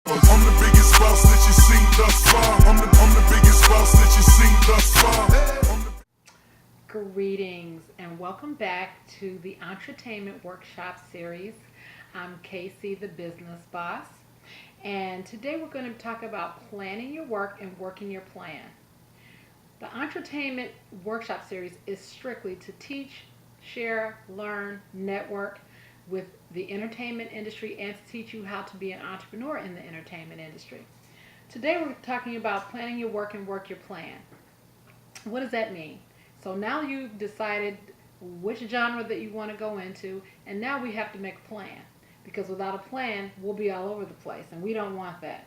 I'm the biggest boss that you've seen thus far. I'm the biggest boss that you've seen thus far. Greetings and welcome back to the Entertainment Workshop Series. I'm Casey, the business boss, and today we're going to talk about planning your work and working your plan. The Entertainment Workshop Series is strictly to teach, share, learn, network with the entertainment industry and to teach you how to be an entrepreneur in the entertainment industry. Today we're talking about planning your work and work your plan. What does that mean? So now you've decided which genre that you want to go into, and now we have to make a plan, because without a plan we'll be all over the place and we don't want that.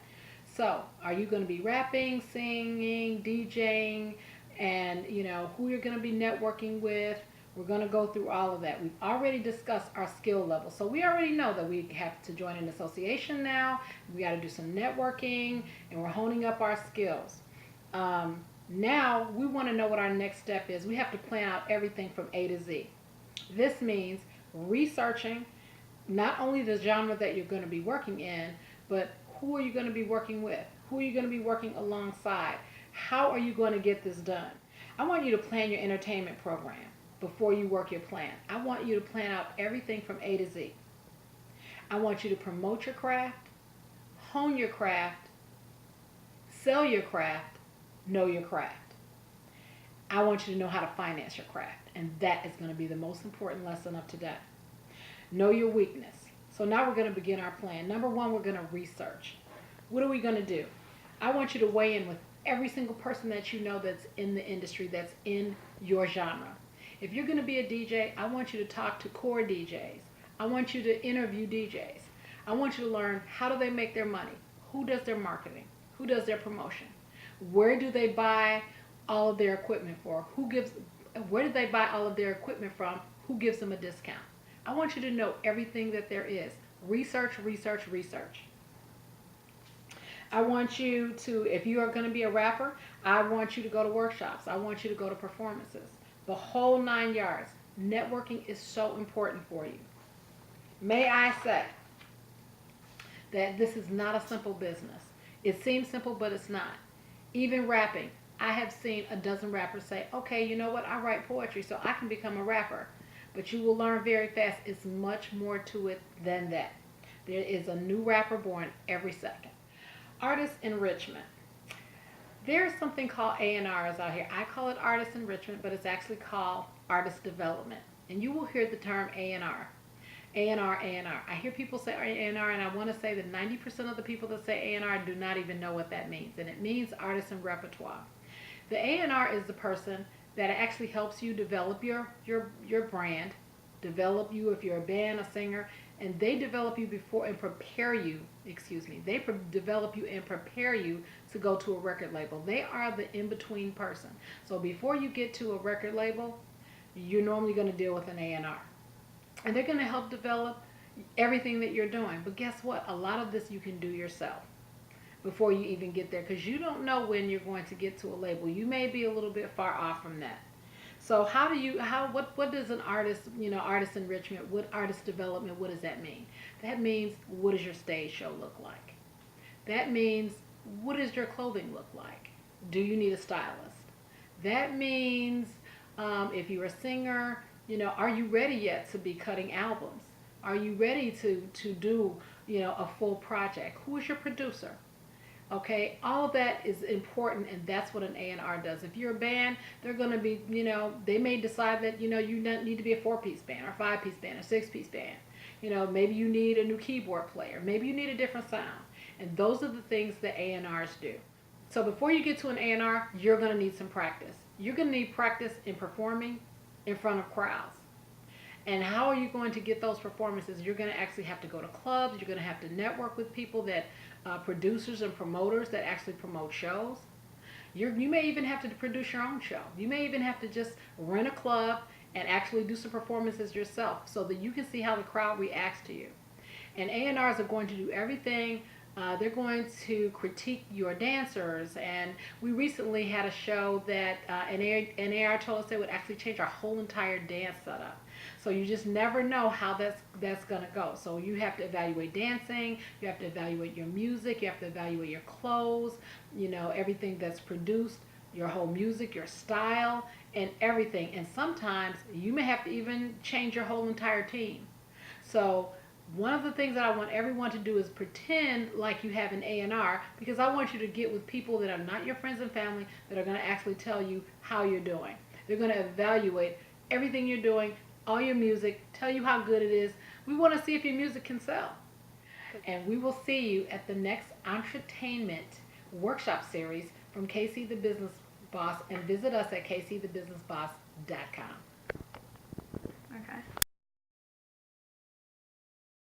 So are you going to be rapping, singing, DJing, and who you're going to be networking with? We're going to go through all of that. We've already discussed our skill level, so we already know that we have to join an association now. We got to do some networking, and we're honing up our skills. Now we want to know what our next step is. We have to plan out everything from A to Z. This means researching not only the genre that you're going to be working in, but who are you going to be working with? Who are you going to be working alongside? How are you going to get this done? I want you to plan your entertainment program before you work your plan. I want you to plan out everything from A to Z. I want you to promote your craft, hone your craft, sell your craft, know your craft. I want you to know how to finance your craft, and that is going to be the most important lesson of today. Know your weakness. So now we're going to begin our plan. Number one, we're going to research. What are we going to do? I want you to weigh in with every single person that you know that's in the industry, that's in your genre. If you're going to be a DJ, I want you to talk to core DJs. I want you to interview DJs. I want you to learn, how do they make their money? Who does their marketing? Who does their promotion? Where do they buy all of their equipment for? Where do they buy all of their equipment from? Who gives them a discount? I want you to know everything that there is. Research, research, research. I want you to, if you are going to be a rapper, I want you to go to workshops. I want you to go to performances. The whole 9 yards. Networking is so important for you. May I say that this is not a simple business. It seems simple, but it's not. Even rapping, I have seen a dozen rappers say, okay, you know what, I write poetry so I can become a rapper. But you will learn very fast, it's much more to it than that. There is a new rapper born every second. Artist enrichment. There's something called A&Rs out here. I call it artist enrichment, but it's actually called artist development. And you will hear the term A&R. A&R, A&R. I hear people say A&R, and I want to say that 90% of the people that say A&R do not even know what that means. And it means artist and repertoire. The A&R is the person that actually helps you develop your brand, develop you if you're a band, a singer, and they develop you before and prepare you, they develop you and prepare you to go to a record label. They are the in-between person. So before you get to a record label, you're normally going to deal with an A&R. And they're going to help develop everything that you're doing. But guess what? A lot of this you can do yourself before you even get there, because you don't know when you're going to get to a label. You may be a little bit far off from that. So what does an artist, artist enrichment, what artist development, what does that mean? That means, what does your stage show look like? That means, what does your clothing look like? Do you need a stylist? That means, if you're a singer, are you ready yet to be cutting albums? Are you ready to do, a full project? Who is your producer? Okay, all of that is important, and that's what an A&R does. If you're a band, they're going to be, they may decide that, you need to be a 4-piece band or 5-piece band or 6-piece band. Maybe you need a new keyboard player. Maybe you need a different sound. And those are the things that A&Rs do. So before you get to an A&R, you're going to need some practice. You're going to need practice in performing in front of crowds. And how are you going to get those performances? You're going to actually have to go to clubs. You're going to have to network with people that, producers and promoters that actually promote shows. You may even have to produce your own show. You may even have to just rent a club and actually do some performances yourself so that you can see how the crowd reacts to you. And A&Rs are going to do everything. They're going to critique your dancers. And we recently had a show that an AR told us they would actually change our whole entire dance setup. So you just never know how that's going to go. So you have to evaluate dancing, you have to evaluate your music, you have to evaluate your clothes, everything that's produced, your whole music, your style, and everything. And sometimes you may have to even change your whole entire team. So one of the things that I want everyone to do is pretend like you have an A&R, because I want you to get with people that are not your friends and family, that are going to actually tell you how you're doing. They're going to evaluate everything you're doing, all your music, tell you how good it is. We want to see if your music can sell. And we will see you at the next entertainment workshop series from Casey the Business Boss, and visit us at caseythebusinessboss.com.